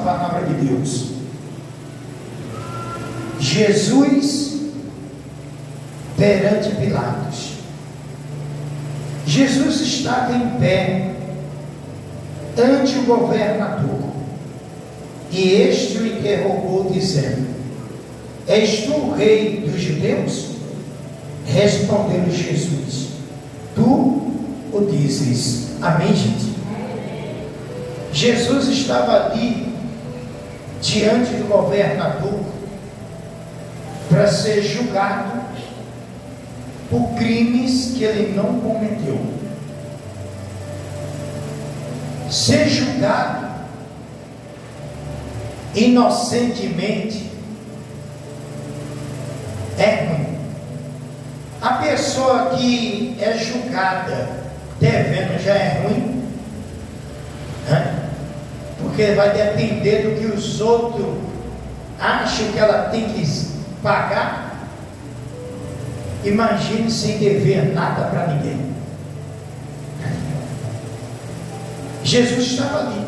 palavra de Deus. Jesus perante Pilatos. Jesus estava em pé ante o governador, e este o interrogou, dizendo: És tu o rei dos judeus? Respondeu Jesus: Tu o dizes. Amém, gente? Jesus estava ali diante do governador para ser julgado por crimes que ele não cometeu. Ser julgado inocentemente é ruim. A pessoa que é julgada devendo já é ruim, né? Porque vai depender do que os outros acham que ela tem que pagar. Imagine sem dever nada para ninguém. Jesus estava ali.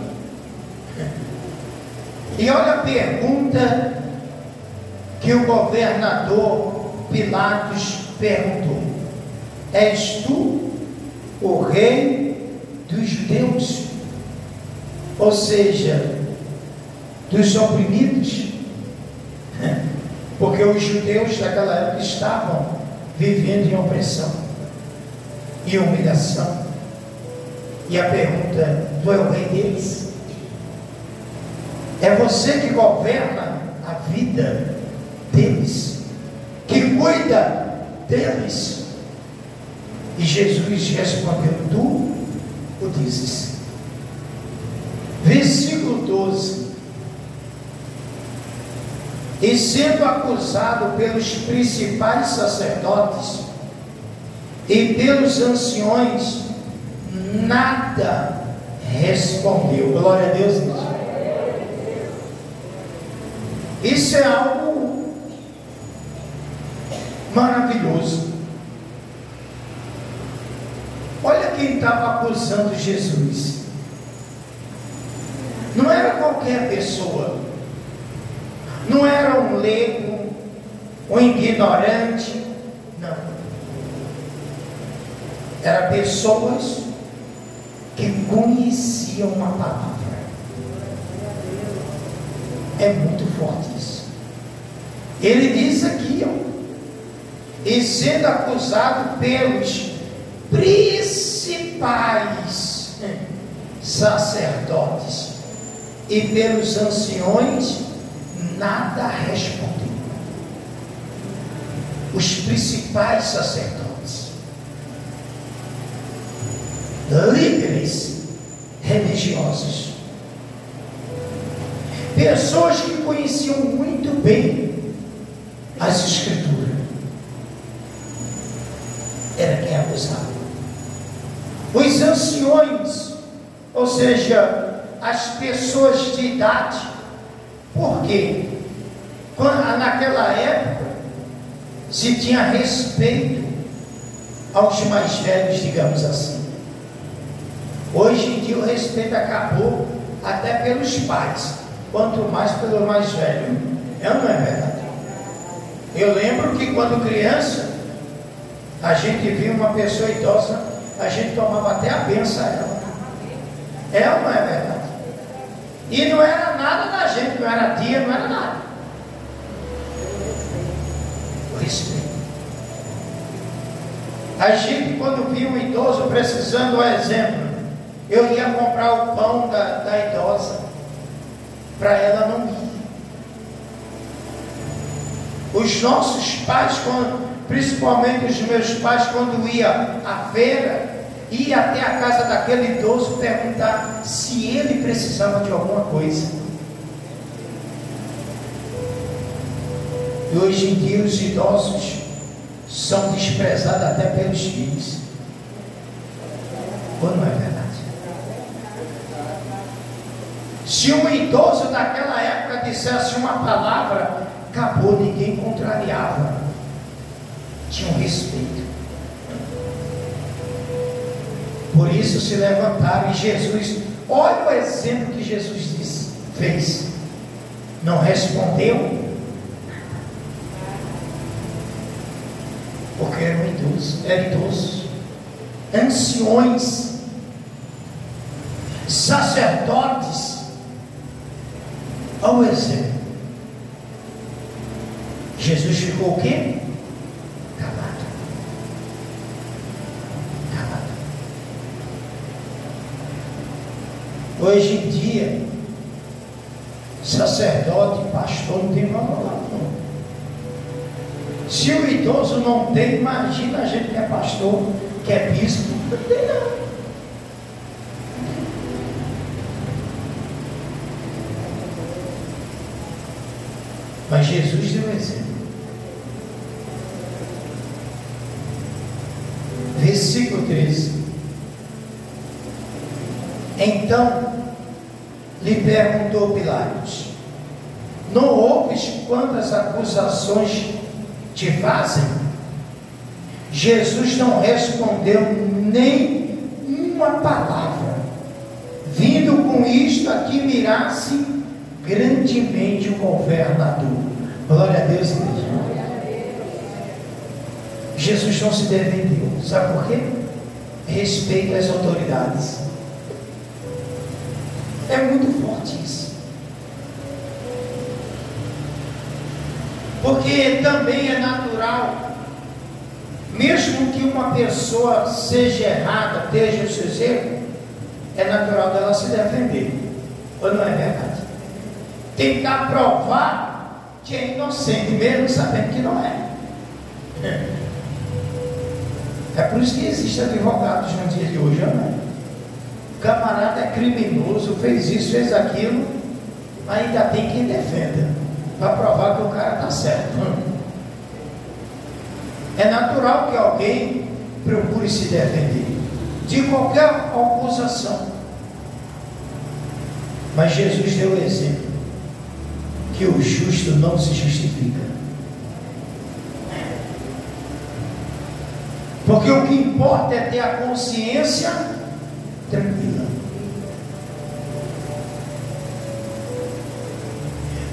E olha a pergunta que o governador Pilatos perguntou: És tu o rei dos judeus? Ou seja, dos oprimidos? Porque os judeus daquela época estavam vivendo em opressão e humilhação. E a pergunta: tu é o rei deles? É você que governa a vida deles, que cuida deles? E Jesus respondeu: tu o dizes. Versículo 12: E sendo acusado pelos principais sacerdotes e pelos anciões, nada respondeu. Glória a Deus, irmão. Isso é algo maravilhoso. Olha quem estava acusando Jesus. Não era qualquer pessoa, não era um leigo, um ignorante, não. Eram pessoas que conheciam a palavra. É muito forte isso. Ele diz aqui, e sendo acusado pelos principais sacerdotes e pelos anciões, nada respondeu. Os principais sacerdotes, líderes religiosos, pessoas que conheciam muito bem as Escrituras, era quem acusava. Os anciões, ou seja, as pessoas de idade. Por quê? Naquela época se tinha respeito aos mais velhos, digamos assim. Hoje em dia o respeito acabou até pelos pais, quanto mais pelo mais velho. Não é verdade? Eu lembro que quando criança a gente via uma pessoa idosa, a gente tomava até a benção a ela. É ou não é verdade? E não era nada da gente, não era tia, não era nada. O respeito. A gente, quando via um idoso precisando, por exemplo, eu ia comprar o pão da idosa para ela não ir. Os nossos pais, principalmente os meus pais, quando ia à feira, ia até a casa daquele idoso perguntar se ele precisava de alguma coisa. E hoje em dia os idosos são desprezados até pelos filhos. Ou não é verdade? Se um idoso daquela época dissesse uma palavra, acabou, ninguém contrariava. Tinha um respeito. Por isso se levantaram, e Jesus, olha o exemplo que Jesus disse: fez? Não respondeu? Porque eram idosos, anciões, sacerdotes. Ao exemplo, Jesus ficou o quê? Calado. Hoje em dia, sacerdote, pastor não tem valor não. Se o idoso não tem, imagina a gente que é pastor, que é bispo, não tem não. Mas Jesus deu exemplo. Versículo 13. Então lhe perguntou Pilatos: não ouves quantas acusações te fazem? Jesus não respondeu nem uma palavra. Vindo com isto, admirasse grandemente o governador. Glória a Deus, igreja. Jesus não se defendeu. Sabe por quê? Respeito às autoridades. É muito forte isso. Porque também é natural, mesmo que uma pessoa seja errada, esteja os seus erros, é natural dela se defender. Ou não é verdade? Tentar provar que é inocente, mesmo sabendo que não é. É por isso que existem advogados no dia de hoje, não é? O camarada é criminoso, fez isso, fez aquilo, ainda tem quem defenda, para provar que o cara está certo. É natural que alguém procure se defender de qualquer acusação. Mas Jesus deu o exemplo que o justo não se justifica. Porque o que importa é ter a consciência tranquila.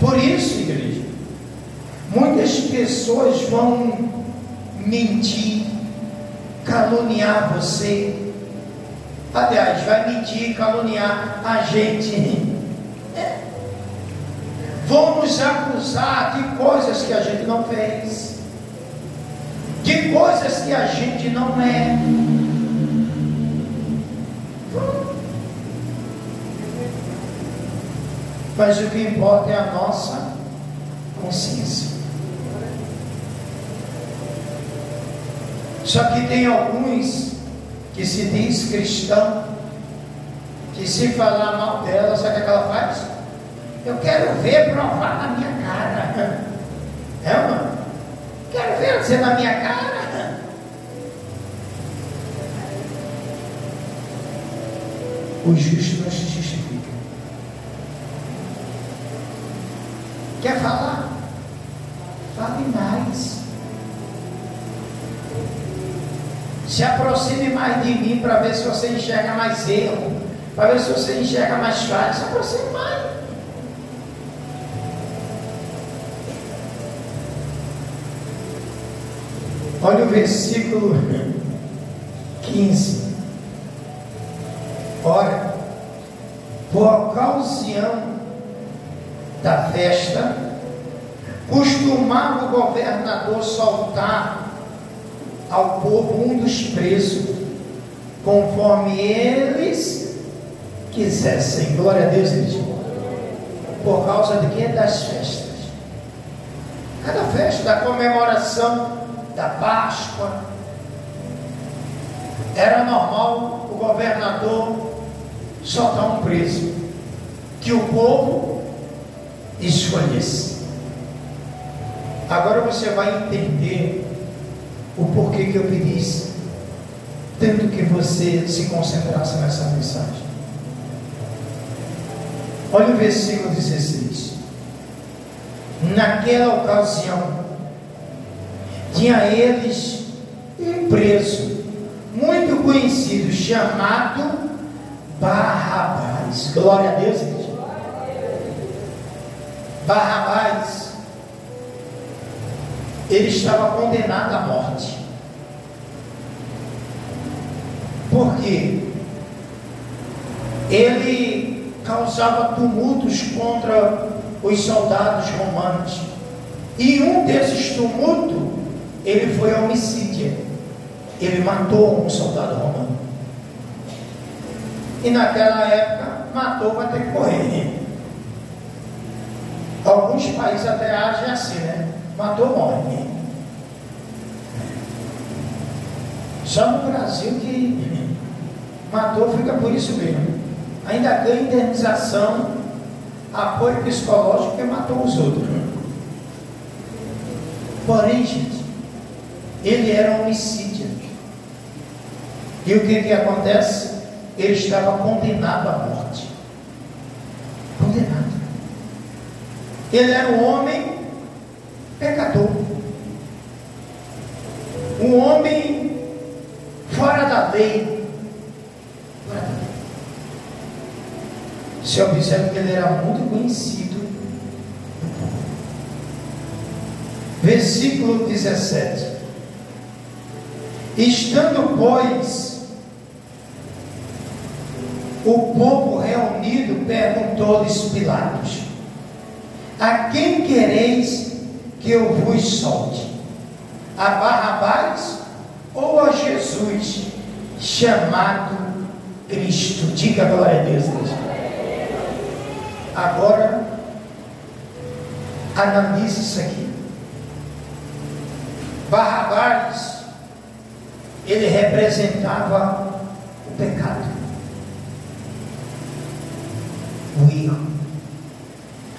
Por isso, igreja, muitas pessoas vão mentir, caluniar você. Aliás, vai mentir, caluniar a gente. Vão nos acusar de coisas que a gente não fez, de coisas que a gente não é. Mas o que importa é a nossa consciência. Só que tem alguns que se diz cristão, que se falar mal dela, sabe o que ela faz? Eu quero ver provar na minha cara. É, mano? Quero ver dizer na minha cara. O justo não se justifica. Quer falar? Fale mais. Se aproxime mais de mim para ver se você enxerga mais erro, para ver se você enxerga mais falha. Se aproxime mais. Olha o versículo 15. Ora, por ocasião da festa, costumava o governador soltar ao povo um dos presos, conforme eles quisessem. Glória a Deus, gente. Por causa de quê? Das festas. Cada festa, da comemoração da Páscoa, era normal o governador soltar um preso que o povo escolhesse. Agora você vai entender o porquê que eu pedi tanto que você se concentrasse nessa mensagem. Olha o versículo 16. Naquela ocasião tinha eles um preso muito conhecido, chamado Barrabás. Glória a Deus, gente. Barrabás, ele estava condenado à morte. Por quê? Ele causava tumultos contra os soldados romanos. E em um desses tumultos, ele foi homicídio. Ele matou um soldado romano. E naquela época, matou, vai ter que correr. Alguns países até agem assim, né? Matou, morre. Só no Brasil que matou, fica por isso mesmo. Ainda ganha indenização, apoio psicológico, porque matou os outros. Porém, gente, ele era um homicídio. E o que acontece? Ele estava condenado à morte. Condenado. Ele era um homem pecador. Um homem fora da lei. Fora da lei. Se observa que ele era muito conhecido. Versículo 17. Estando, pois, o povo reunido, perguntou-lhes Pilatos: a quem quereis que eu vos solte? A Barrabás ou a Jesus, chamado Cristo? Diga glória a Deus. Agora, analise isso aqui. Barrabás, ele representava o pecado, o erro,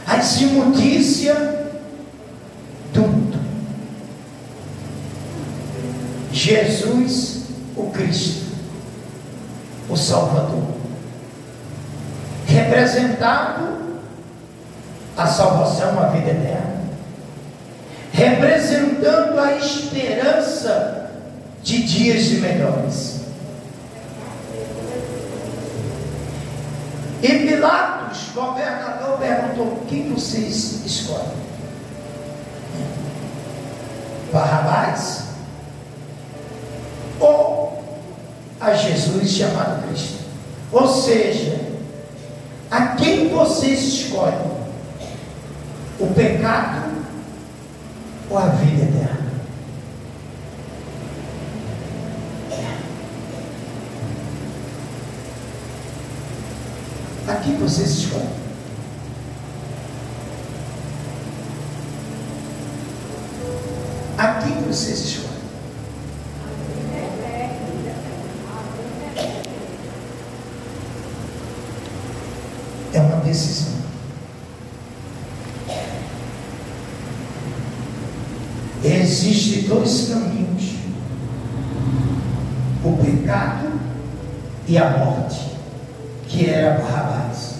a imundícia do mundo. Jesus, o Cristo, o Salvador, representado a salvação, a vida eterna, representando a esperança de dias melhores. E Pilatos, governador, perguntou: quem vocês escolhem? Barrabás ou a Jesus chamado Cristo? Ou seja, a quem vocês escolhem? O pecado ou a vida eterna? A quem vocês escolhem? A quem vocês escolhem? É uma decisão. Existem dois caminhos: o pecado e a morte, que era Barrabás.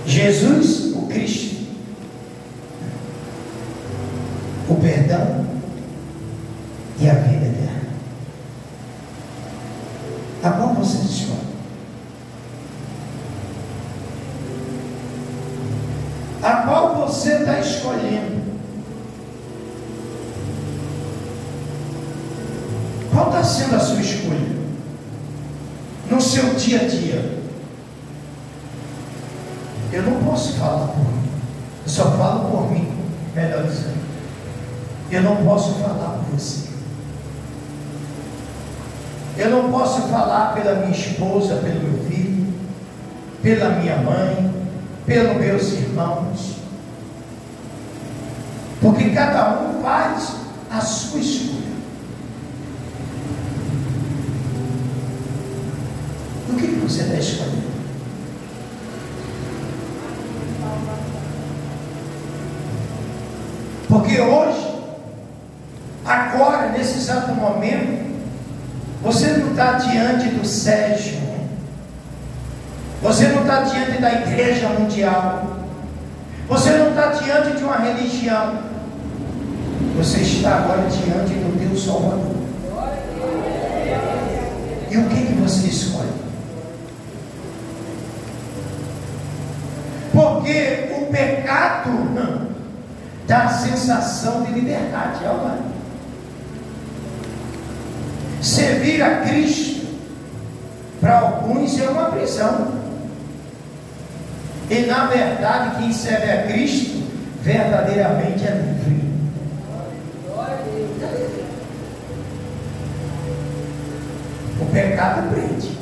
Jesus, o Cristo, o perdão e a vida eterna. A qual vocês escolhem? A qual você está escolhendo? Qual está sendo a sua escolha no seu dia a dia? Eu não posso falar por mim, eu só falo por mim, melhor dizendo. Eu não posso falar por você. Eu não posso falar pela minha esposa, pelo meu filho, pela minha mãe, pelos meus irmãos, porque cada um faz a sua escolha. O que você está escolhendo? Porque hoje, agora, nesse exato momento, você não está diante do Sérgio, você não está diante da igreja mundial, você não está diante de uma religião, você está agora diante do teu Salvador. E o que você escolhe? Porque o pecado dá a sensação de liberdade, olha. Servir a Cristo para alguns é uma prisão. E na verdade quem serve a Cristo verdadeiramente é livre. O pecado prende.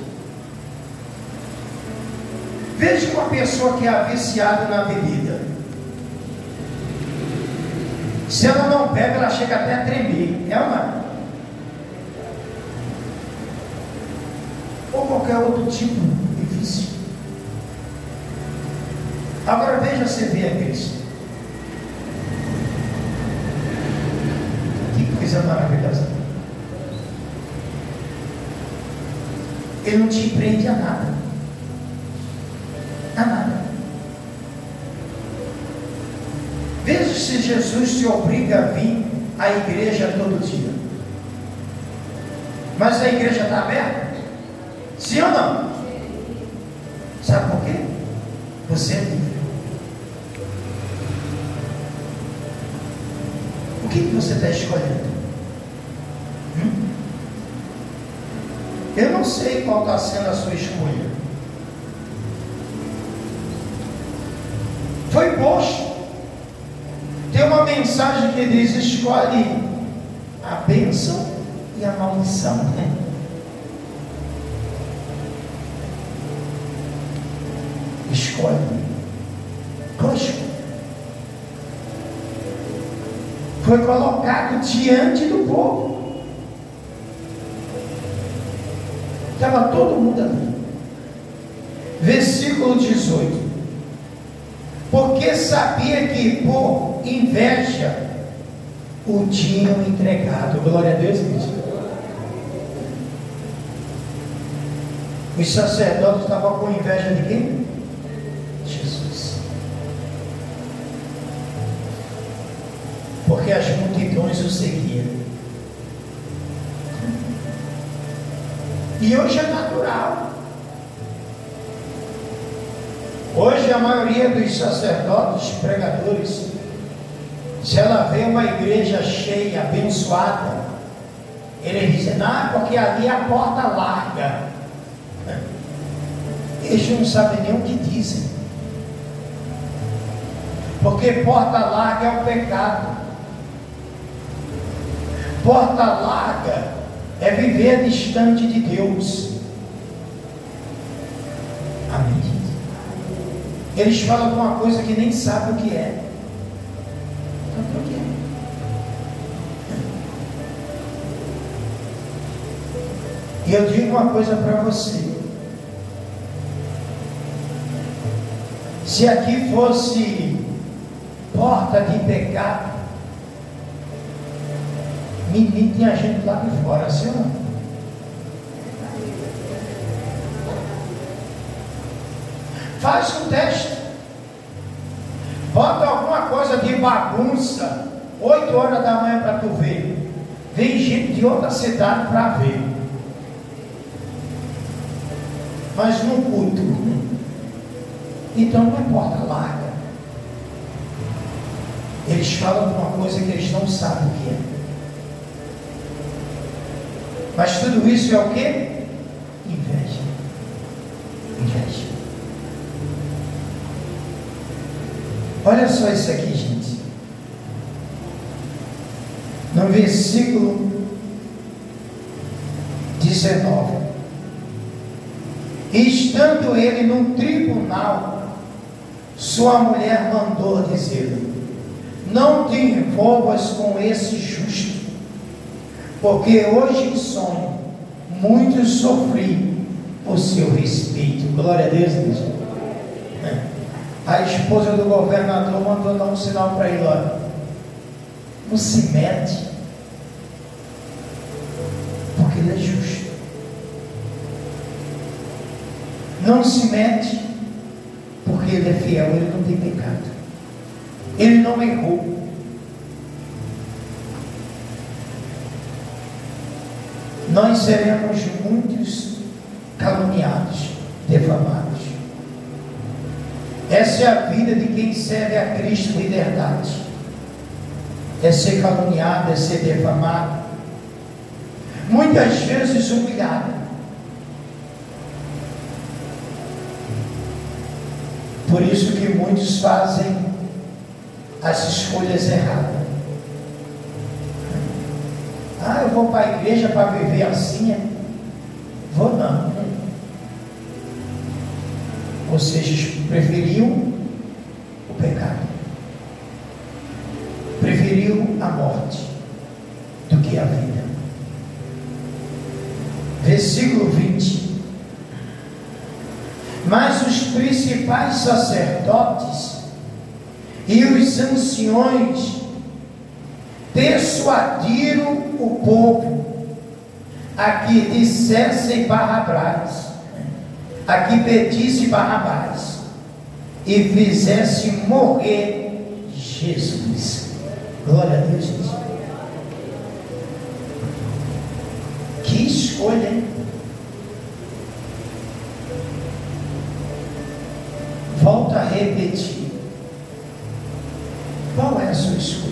Veja uma pessoa que é viciada na bebida. Se ela não bebe, ela chega até a tremer. É uma. Ou qualquer outro tipo de vício. Agora veja você ver a Cristo. Que coisa maravilhosa. Ele não te prende a nada. A nada. Veja se Jesus te obriga a vir à igreja todo dia. Mas a igreja está aberta? Sim ou não? Sabe por quê? Você é livre. O que você está escolhendo? Eu não sei qual está sendo a sua escolha. Foi posto. Tem uma mensagem que diz: escolhe a bênção e a maldição. Escolhe. Foi colocado diante do povo. Estava todo mundo ali. Versículo 18. Porque sabia que por inveja o tinham entregado. Glória a Deus, Cristo. Os sacerdotes estavam com inveja de quem? Jesus. Porque as multidões o seguiam. E hoje é natural. Hoje a maioria dos sacerdotes, pregadores, se ela vê uma igreja cheia, abençoada, eles dizem: não, porque ali é a porta larga. Eles não sabem nem o que dizem. Porque porta larga é o pecado. Porta larga é viver distante de Deus. Amém. Eles falam de uma coisa que nem sabem o que é. Então, o que é? E eu digo uma coisa para você. Se aqui fosse porta de pecado, menino, tinha gente lá de fora, assim ou não? Faz um teste. Bota alguma coisa de bagunça 8 horas da manhã para tu ver. Vem gente de outra cidade para ver. Mas no culto, então não é porta larga. Eles falam de uma coisa que eles não sabem o que é. Mas tudo isso é o quê? Inveja. Inveja. Olha só isso aqui, gente. No versículo 19. Estando ele num tribunal, sua mulher mandou dizer-lhe: não te envolvas com esse justo, porque hoje em sonho muito sofri por seu respeito. Glória a Deus, Deus. A esposa do governador mandou dar um sinal para ele: olha, não se mete, porque ele é justo. Não se mete, porque ele é fiel, ele não tem pecado, ele não errou. Nós seremos muitos caluniados, defamados. Essa é a vida de quem serve a Cristo de verdade. É ser caluniado, é ser defamado, muitas vezes humilhado. Por isso que muitos fazem as escolhas erradas. Eu vou para a igreja para viver assim. Vou não. Ou seja, preferiu o pecado, preferiu a morte do que a vida. Versículo 20. Mas os principais sacerdotes e os anciões persuadiram o povo a que dissessem Barrabás, a que pedisse Barrabás e fizesse morrer Jesus. Glória a Deus, gente. Que escolha, hein? Volto a repetir. Qual é a sua escolha?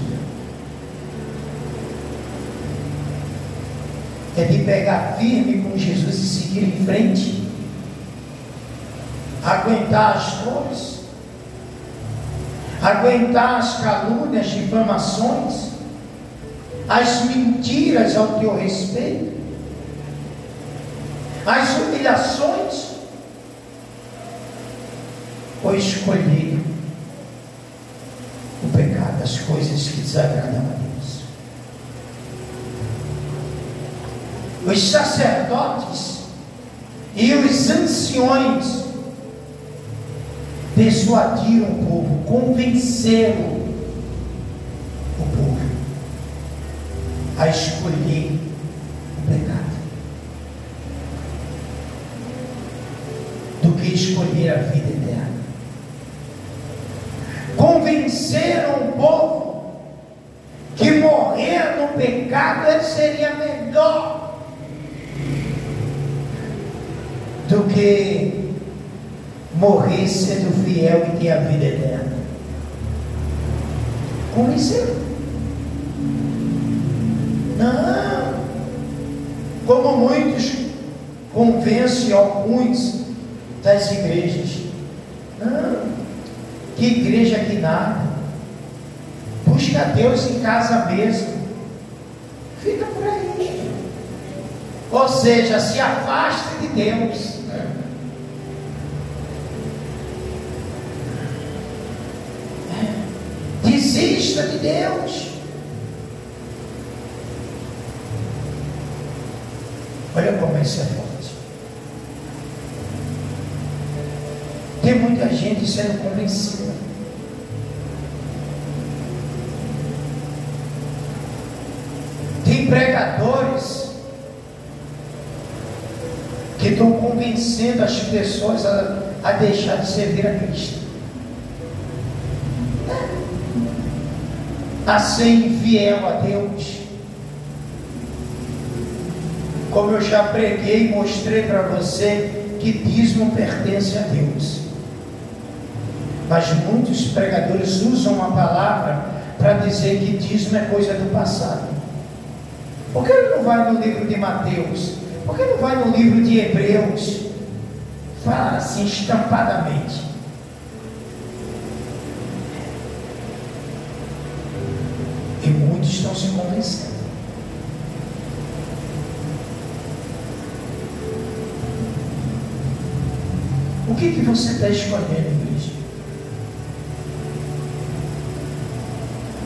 É de pegar firme com Jesus e seguir em frente? Aguentar as dores? Aguentar as calúnias, difamações? As mentiras ao teu respeito? As humilhações? Ou escolher o pecado, as coisas que desagradam a Deus? Os sacerdotes e os anciões persuadiram o povo, convenceram o povo a escolher o pecado do que escolher a vida eterna. Convenceram o povo que morrer no pecado seria melhor do que morrer sendo fiel e ter a vida eterna. Convenceram? Não. Como muitos convencem alguns das igrejas. Não. Que igreja que nada. Busca Deus em casa mesmo. Fica por aí. Ou seja, se afaste de Deus. Desista de Deus. Olha como isso é forte. Tem muita gente sendo convencida. Tem pregadores que estão convencendo as pessoas a deixar de servir a Cristo, a ser infiel a Deus. Como eu já preguei e mostrei para você que dízimo pertence a Deus, mas muitos pregadores usam a palavra para dizer que dízimo é coisa do passado. Por que ele não vai no livro de Mateus? Por que não vai no livro de Hebreus? Fala assim estampadamente. E muitos estão se convencendo. O que você está escolhendo, igreja?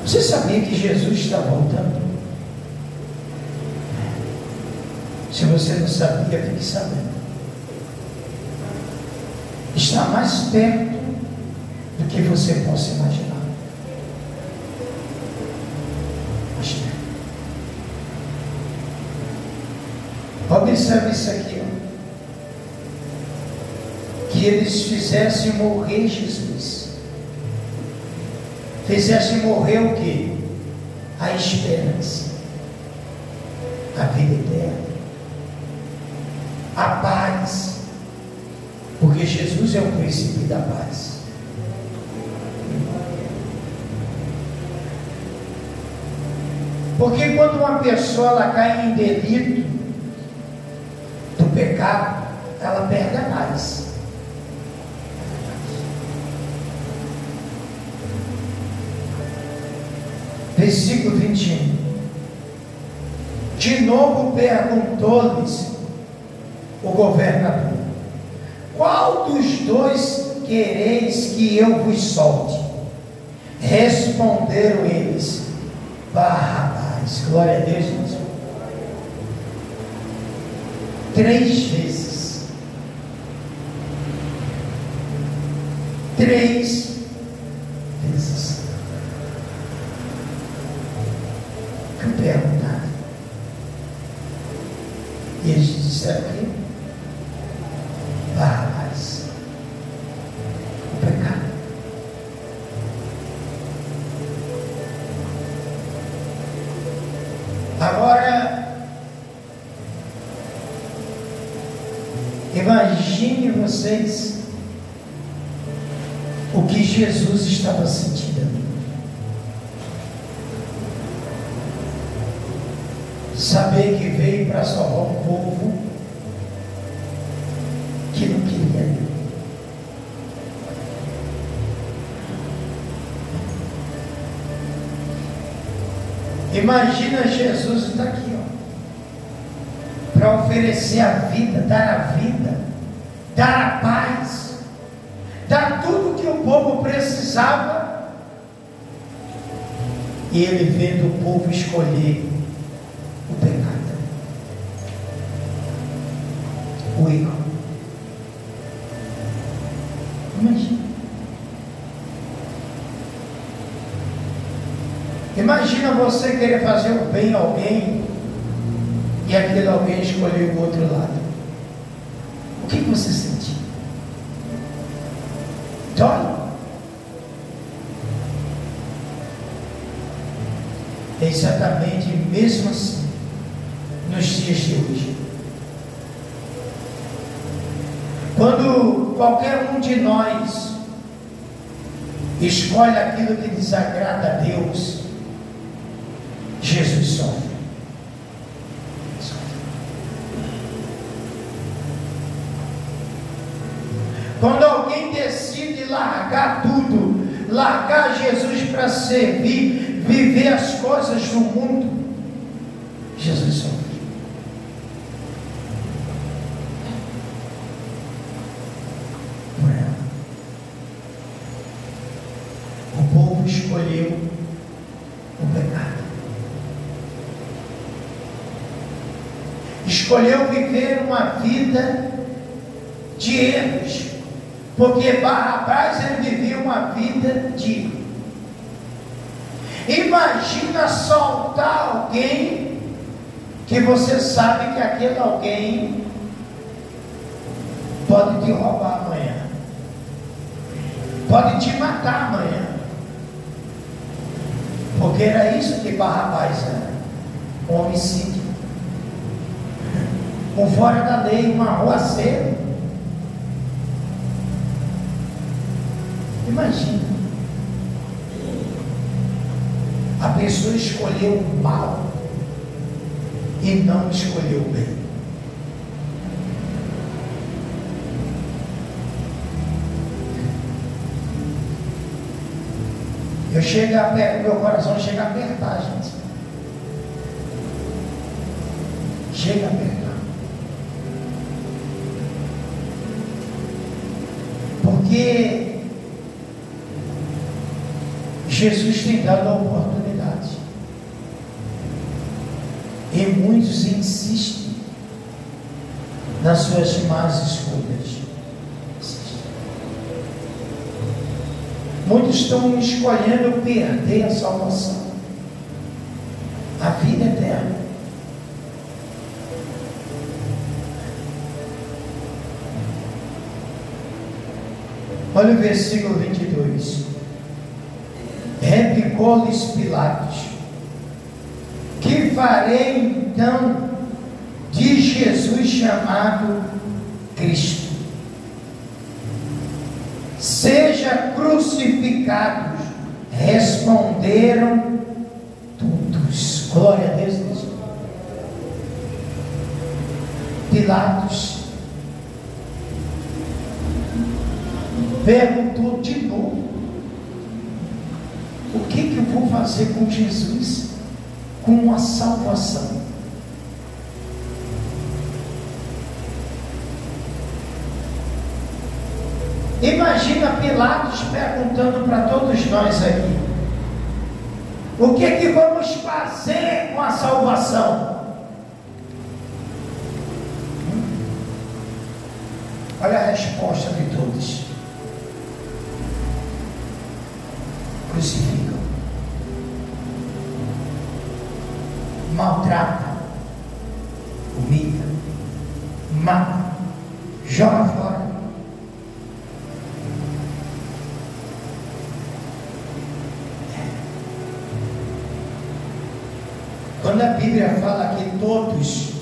Você sabia que Jesus está voltando? Se você não sabia, fique sabendo. Está mais perto do que você possa imaginar. Observe isso aqui, ó. Que eles fizessem morrer Jesus. Fizessem morrer o quê? A esperança, a vida eterna, a paz, porque Jesus é o príncipe da paz. Porque quando uma pessoa ela cai em delito do pecado, ela perde a paz. Versículo 21. De novo perguntou-lhes o governador: qual dos dois quereis que eu vos solte? Responderam eles: Barrabás. Glória a Deus, gente. 3 vezes. 3 vezes. Eu perguntaram. E eles disseram que Barrabás. O pecado. Agora, imagine vocês o que Jesus estava sentindo ali. Saber que veio para salvar um povo que não queria Ele. Imagina Jesus está aqui, ó, para oferecer a vida, dar a paz, dar tudo que o povo precisava, e ele vendo o povo escolher o pecado, o erro. Imagina. Imagina você querer fazer o bem a alguém e aquele alguém escolher o outro lado. O que você sentiu? Dói? É exatamente mesmo assim nos dias de hoje. Quando qualquer um de nós escolhe aquilo que desagrada a Deus, Jesus sofre. Quando alguém decide largar tudo, largar Jesus para servir, viver as coisas do mundo, Jesus sofre. Por ela. O povo escolheu o pecado. Escolheu viver uma vida de erros, porque Barrabás ele vivia uma vida de erro. Imagina soltar alguém que você sabe que aquele alguém pode te roubar amanhã, pode te matar amanhã, porque era isso que Barrabás era, um homicídio. Um fora da lei, um arruaceiro. Imagina. A pessoa escolheu o mal e não escolheu o bem. Eu chego a apertar, meu coração chega a apertar, gente. Chega a apertar. Porque Jesus tem dado a oportunidade e muitos insistem nas suas más escolhas. Muitos estão escolhendo perder a salvação, a vida eterna. Olha o versículo 22. Replicou-lhes Pilatos: que farei então de Jesus chamado Cristo? Seja crucificado. Responderam todos. Glória Glória a Deus, Deus. Pilatos perguntou de novo: o que eu vou fazer com Jesus, com a salvação? Imagina Pilatos perguntando para todos nós aqui: o que vamos fazer com a salvação? Olha a resposta de todos: crucificam, maltrata, humilha, mata, joga fora. Quando a Bíblia fala que todos,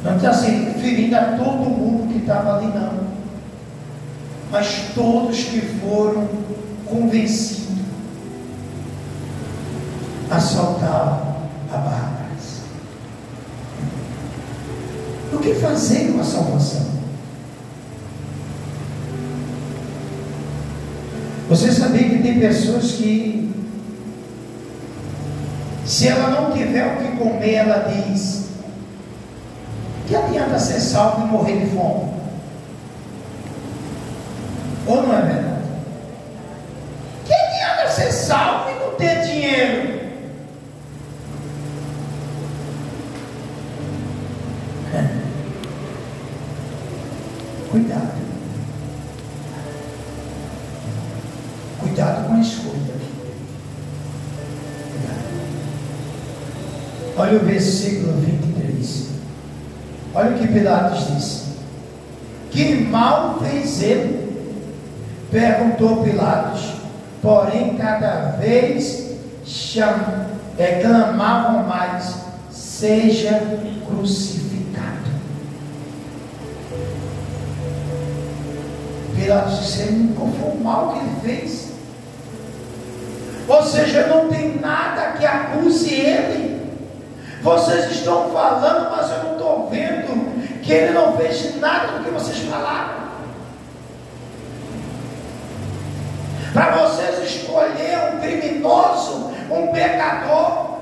não está se referindo a todo mundo que estava ali, não, mas todos que foram convencidos a saltar a Barrabás. O que fazer com a salvação? Você sabia que tem pessoas que, se ela não tiver o que comer, ela diz: que adianta ser salvo e morrer de fome? Ou não é verdade? Que adianta ser salvo e não ter dinheiro? Cuidado. Cuidado com a escolha. Olha o versículo 23. Olha o que Pilatos disse: que mal fez ele? Perguntou Pilatos. Porém, cada vez clamavam mais: seja crucificado. Pilatos disse: não foi o mal que ele fez. Ou seja, não tem nada que acuse ele. Vocês estão falando, mas eu não estou vendo que ele não fez nada do que vocês falaram. Para vocês escolher um criminoso, um pecador.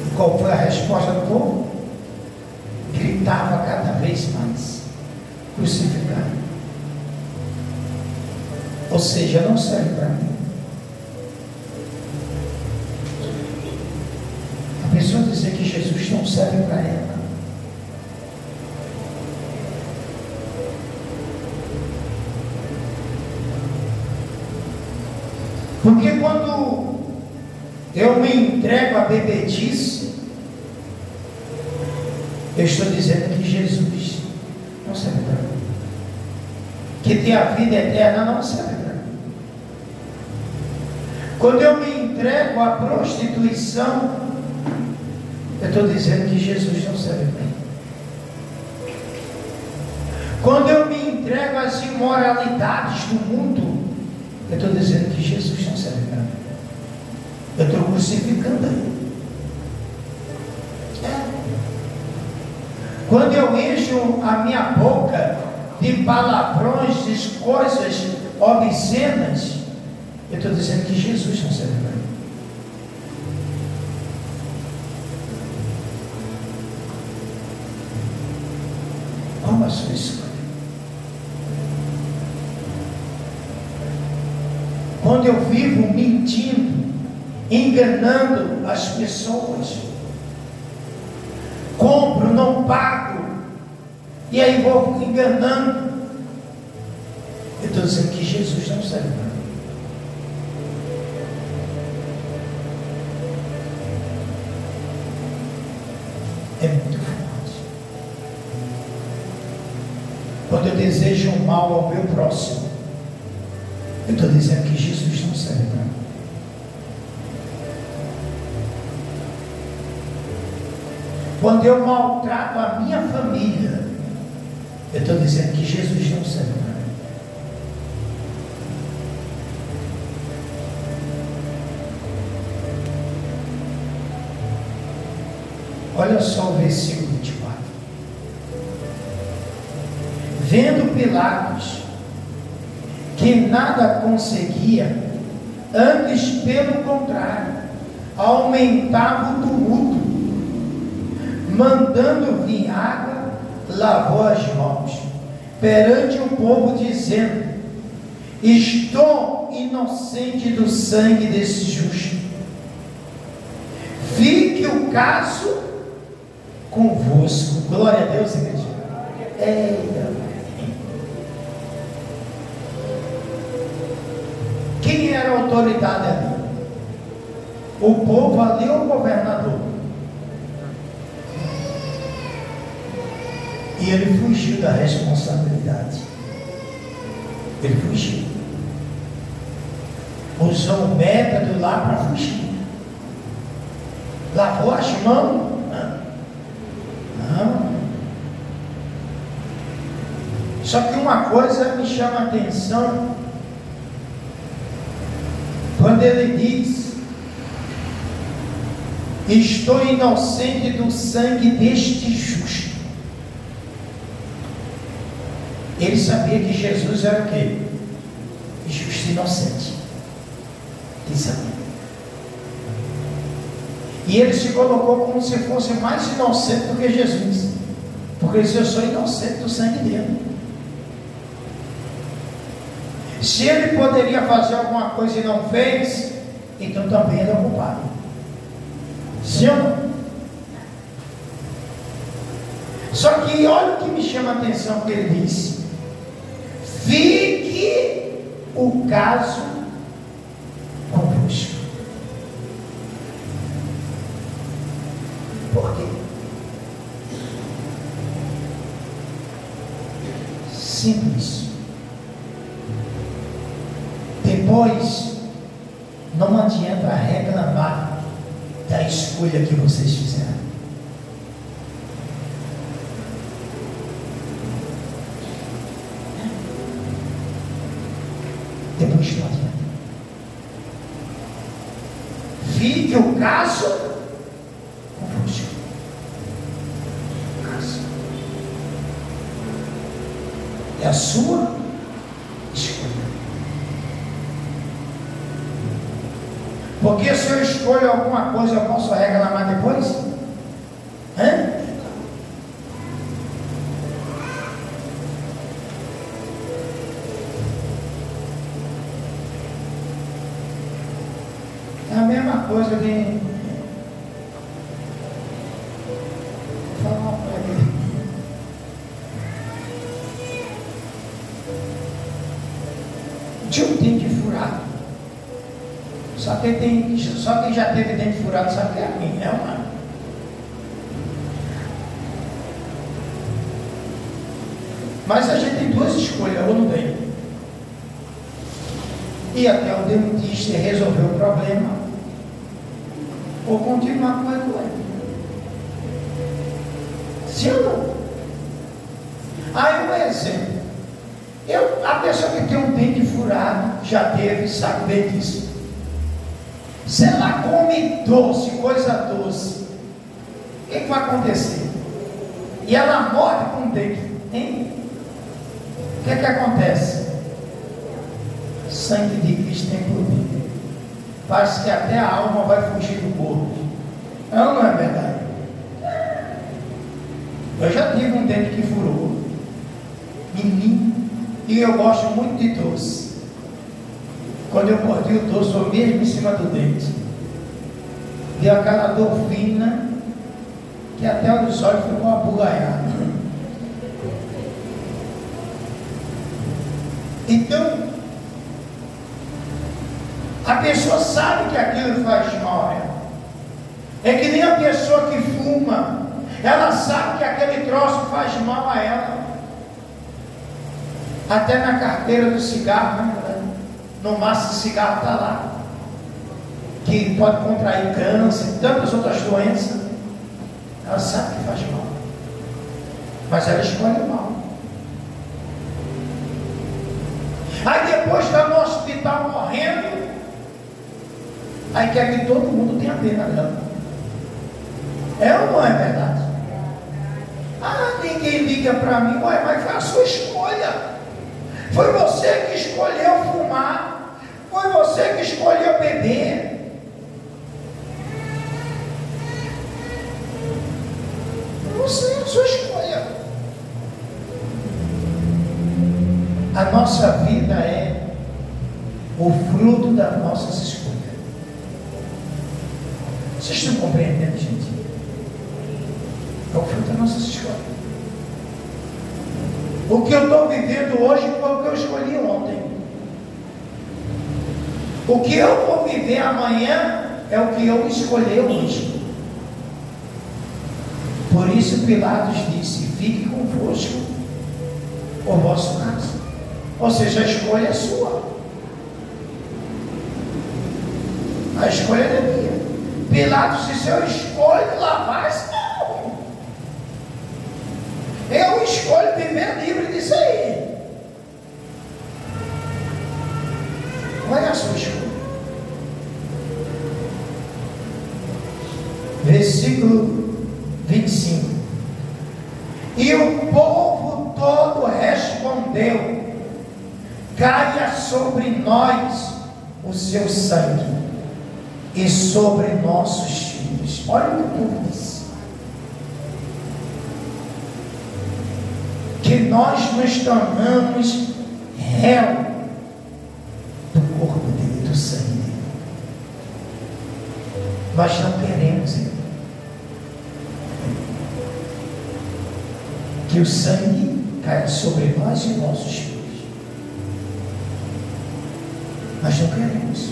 E qual foi a resposta do povo? Gritava cada vez mais: crucificado. Ou seja, não serve para mim. A pessoa dizer que Jesus não serve para ela. Porque quando eu me entrego à bebedice, eu estou dizendo que Jesus não serve para mim. Que ter a vida eterna não serve para mim. Quando eu me entrego à prostituição, eu estou dizendo que Jesus não serve para mim. Quando eu me entrego às imoralidades do mundo, eu estou dizendo que Jesus não serve para mim. Eu estou crucificando ele. Quando eu encho a minha boca de palavrões, de coisas obscenas, eu estou dizendo que Jesus não serve para mim. Qual a sua escolha? Quando eu vivo mentindo, enganando as pessoas, compro, não pago, e aí vou enganando, eu estou dizendo que Jesus não serve para mim. É muito forte. Quando eu desejo o mal ao meu próximo, eu estou dizendo que Jesus não serve para mim. Quando eu maltrato a minha família, eu estou dizendo que Jesus não serve para mim. Olha só o versículo 24. Vendo Pilatos que nada conseguia, antes pelo contrário, aumentava o tumulto, mandando vir água, lavou as mãos perante o povo, dizendo: estou inocente do sangue desse justo. Fique o caso convosco. Glória a Deus, igreja. Eita. Quem era a autoridade ali? O povo ali ou o governador? E ele fugiu da responsabilidade. Ele fugiu. Usou o método lá para fugir. Lavou as mãos? Não. Só que uma coisa me chama a atenção, quando ele diz: estou inocente do sangue deste justo. Ele sabia que Jesus era o quê? Justo e inocente. Ele sabia. E ele se colocou como se fosse mais inocente do que Jesus, porque ele disse: eu sou inocente do sangue dele. Se ele poderia fazer alguma coisa e não fez, então também ele é culpado. Sim ou não? Só que olha o que me chama a atenção que ele disse: fique o caso convosco. Por quê? Simples. Depois, não adianta reclamar da escolha que vocês fizeram. Depois não adianta. Fique o caso convosco. O caso é a sua escolha. Porque se eu escolho alguma coisa, eu posso reclamar depois? Hã? É a mesma coisa de... Vou falar uma coisa aqui. Tinha um dente furado. Só quem já teve dente furado sabe que é ruim, é uma. Mas a gente tem duas escolhas, ou não tem. Ir até o dentista e resolver o problema, ou continuar com ele doente. Sim ou não? Aí um exemplo. A pessoa que tem um dente furado, já teve, sabe bem disso. Se ela come doce, coisa doce, o que vai acontecer? E ela morre com o dente, hein? O que acontece? Sangue de Cristo tem poder. Parece que até a alma vai fugir do corpo. Não é verdade? Eu já tive um dente que furou, menino, e eu gosto muito de doce. Quando eu mordi o doce, foi mesmo em cima do dente. Deu aquela dor fina, que até os olhos ficou abugalhado. Então, a pessoa sabe que aquilo faz mal a ela. É que nem a pessoa que fuma, ela sabe que aquele troço faz mal a ela. Até na carteira do cigarro, né? No maço de cigarro está lá, que pode contrair câncer, tantas outras doenças. Ela sabe que faz mal, mas ela escolhe o mal. Aí depois está no hospital morrendo, aí quer que todo mundo tenha pena dela. É ou não é verdade? Ah, ninguém liga para mim, mas foi a sua escolha. Foi você que escolheu fumar. Foi você que escolheu beber. Você é a sua escolha. A nossa vida é o fruto das nossas escolhas. Vocês estão compreendendo, gente? É o fruto das nossas escolhas. O que eu estou vivendo hoje foi o que eu escolhi ontem. O que eu vou viver amanhã é o que eu escolhi hoje. Por isso Pilatos disse: fique convosco o vosso caso. Ou seja, a escolha é sua. A escolha é minha. Pilatos disse: eu escolho lavar, não. Eu escolho viver livre disso aí. Qual é a sua escolha? Versículo 25. E o povo todo respondeu: caia sobre nós o seu sangue e sobre nossos filhos. Olha o que o povo diz: que nós nos tornamos réu do corpo dele, do sangue dele. Nós não queremos que o sangue caia sobre nós e nossos filhos. Nós não queremos.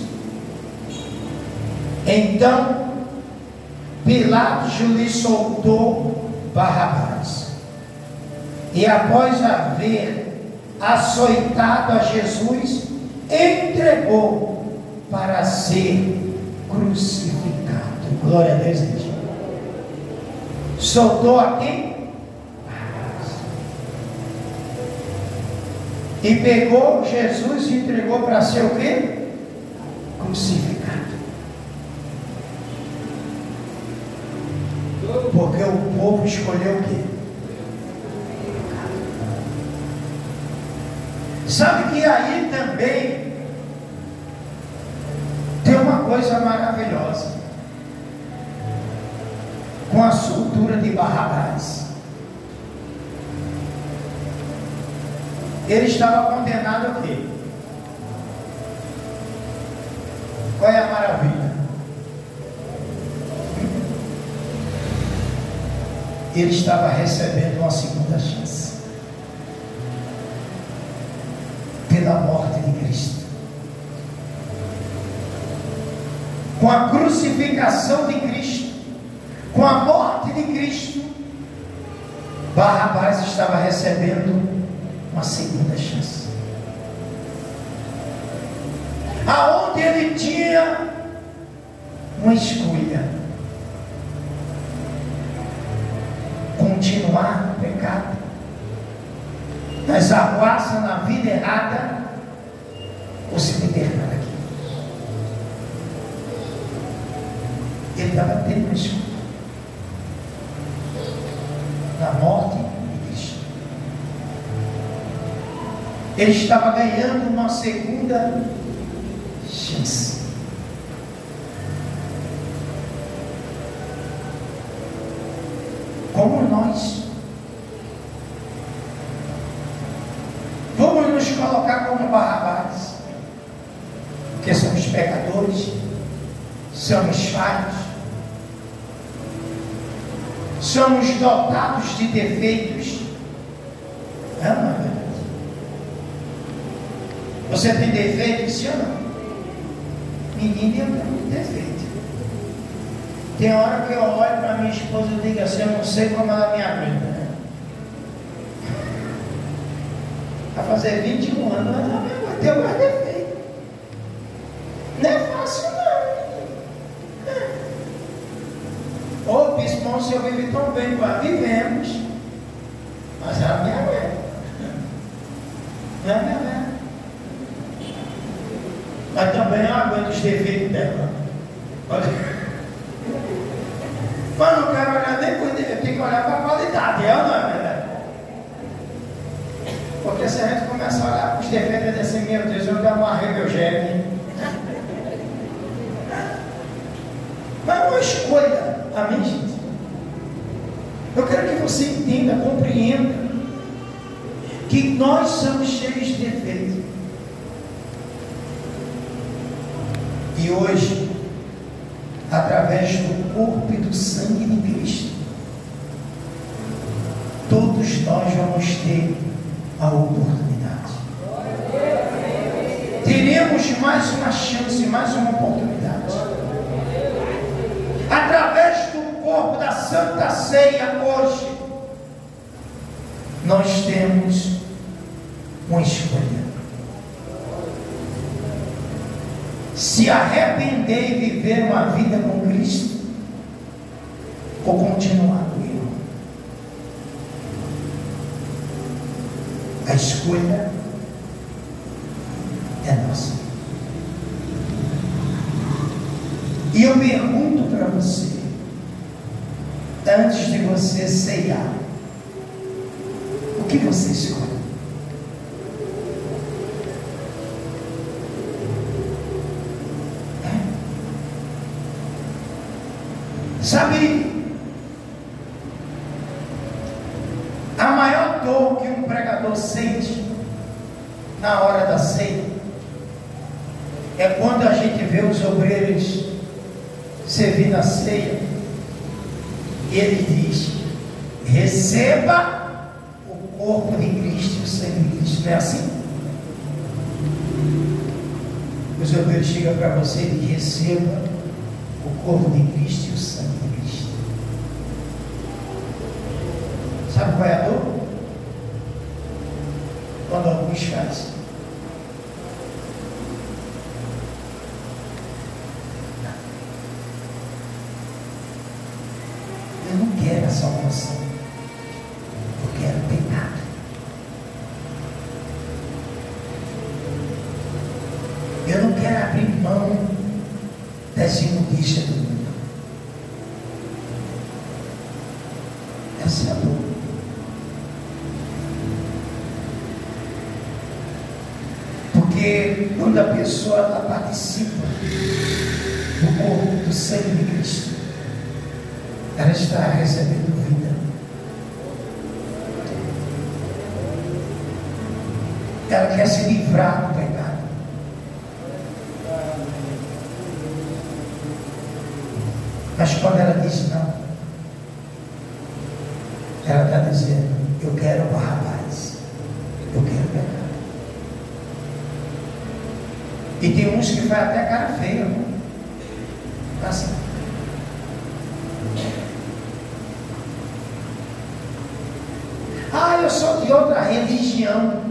Então Pilatos lhe soltou Barrabás, e após haver açoitado a Jesus, entregou para ser crucificado. Glória a Deus, gente. Soltou a quem? E pegou Jesus e entregou para ser o quê? Crucificado. Porque o povo escolheu o quê? Sabe que aí também tem uma coisa maravilhosa com a soltura de Barrabás. Ele estava condenado a quê? Qual é a maravilha? Ele estava recebendo uma segunda chance pela morte de Cristo. Com a crucificação de Cristo, com a morte de Cristo, Barrabás estava recebendo uma segunda chance, aonde ele tinha uma escolha: continuar no pecado, nas arruaças, na vida errada, ou se libertar daqui. Ele estava tendo uma escolha na morte. Ele estava ganhando uma segunda chance. Como nós vamos nos colocar como Barrabás, porque somos pecadores, somos falhos, somos dotados de defeitos. Não é verdade? Você tem defeito, sim ou não? Ninguém tem defeito. Tem hora que eu olho para minha esposa e digo assim: eu não sei como ela me aguenta, né? Vai fazer 21 anos, mas ela me aguenta. Tem mais defeito. Não é fácil, não. Ô bispo, irmão, o senhor vive tão bem, vivemos, mas ela me aguenta. Não é verdade? Mas também eu aguento os defeitos dela. Olha. Mas não quero olhar nem por dentro, eu tenho que olhar para a qualidade, é ou não é verdade? Porque se a gente começa a olhar para os defeitos desse, meu Deus, eu já amarrei meu jegue. Mas é uma escolha, amém, gente? Eu quero que você entenda, compreenda, que nós somos cheios de defeitos. E hoje, através do corpo e do sangue de Cristo, todos nós vamos ter a oportunidade. Teremos mais uma chance, mais uma oportunidade. Através do corpo da Santa Ceia hoje, nós temos uma escolha: se arrepender e viver uma vida com Cristo, ou continuar com Ele. A escolha é nossa. E eu pergunto para você, antes de você ceiar, o que você escolhe? Sabe, a maior dor que um pregador sente na hora da ceia é quando a gente vê os obreiros servindo a ceia e ele diz: receba o corpo de Cristo e o sangue de Cristo. Não é assim? Os obreiros chegam para você e dizem: receba o corpo de Cristo e o sangue de Cristo. Sabe qual é a dor? Quando alguns fazem: eu não quero a salvação, eu quero o pecado. Eu não quero abrir mão das imundícias do mundo. Essa é a dor. Porque quando a pessoa ela participa do corpo, do sangue de Cristo, ela está recebendo vida. Ela quer se livrar do pecado. Mas quando ela diz não, ela está dizendo: eu quero Barrabás, eu quero pecar. E tem uns que faz até cara feia, assim. Ah, eu sou de outra religião.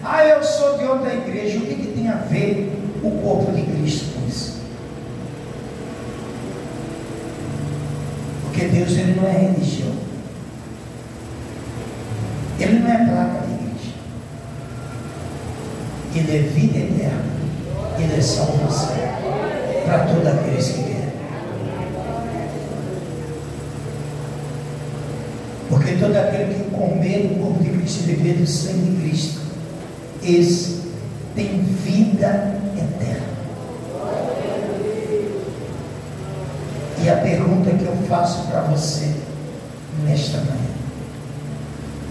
Ah, eu sou de outra igreja. O que tem a ver o corpo de Cristo com isso? Porque Deus, Ele não é religião. Ele não é placa de igreja. Ele é vida eterna. Ele é salvação para todos aqueles que querem. Porque todo aquele que comer do corpo de Cristo e beber do sangue de Cristo, esse tem vida eterna. E a pergunta que eu faço para você nesta manhã: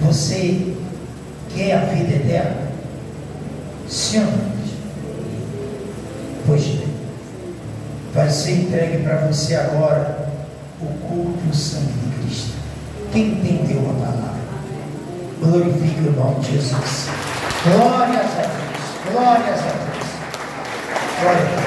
você quer a vida eterna? Sim ou não? Pois bem, vai ser entregue para você agora o corpo e o sangue de Cristo. Quem entendeu a palavra, glorifique o nome de Jesus. Glórias a Deus, glórias a Deus, glória a Deus.